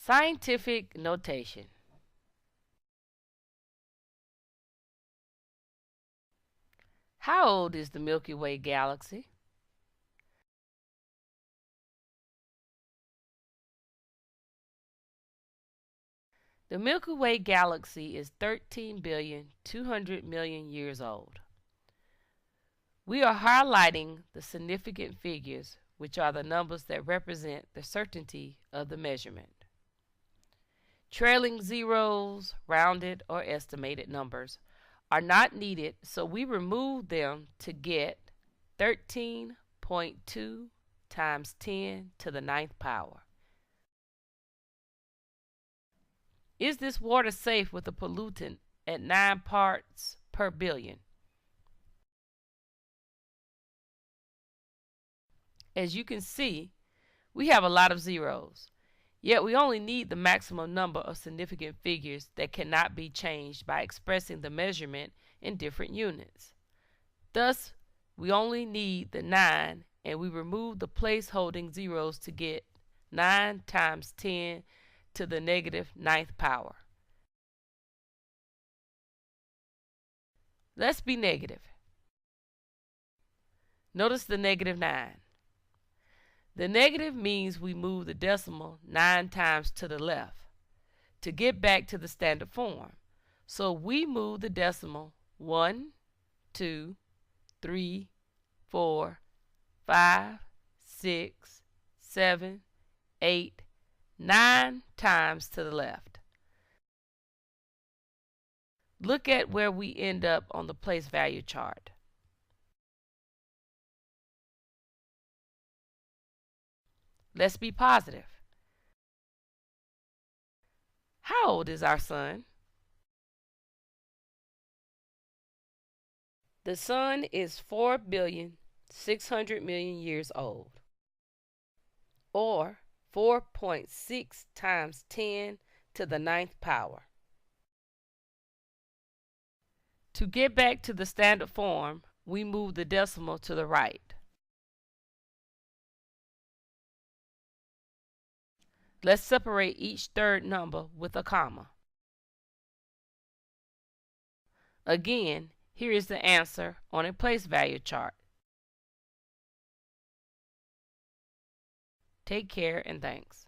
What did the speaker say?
Scientific notation. How old is the Milky Way galaxy? The Milky Way galaxy is 13,200,000,000 years old. We are highlighting the significant figures, which are the numbers that represent the certainty of the measurement. Trailing zeros, rounded or estimated numbers, are not needed, so we remove them to get 13.2 times 10 to the ninth power. Is this water safe with a pollutant at 9 parts per billion? As you can see, we have a lot of zeros, yet we only need the maximum number of significant figures that cannot be changed by expressing the measurement in different units. Thus, we only need the 9, and we remove the place holding zeros to get 9 times 10 to the negative ninth power. Let's be negative. Notice the negative 9. The negative means we move the decimal 9 times to the left to get back to the standard form. So we move the decimal 1, 2, 3, 4, 5, 6, 7, 8, 9 times to the left. Look at where we end up on the place value chart. Let's be positive. How old is our sun? The sun is 4,600,000,000 years old, or 4.6 times 10 to the ninth power. To get back to the standard form, we move the decimal to the right. Let's separate each third number with a comma. Again, here is the answer on a place value chart. Take care and thanks.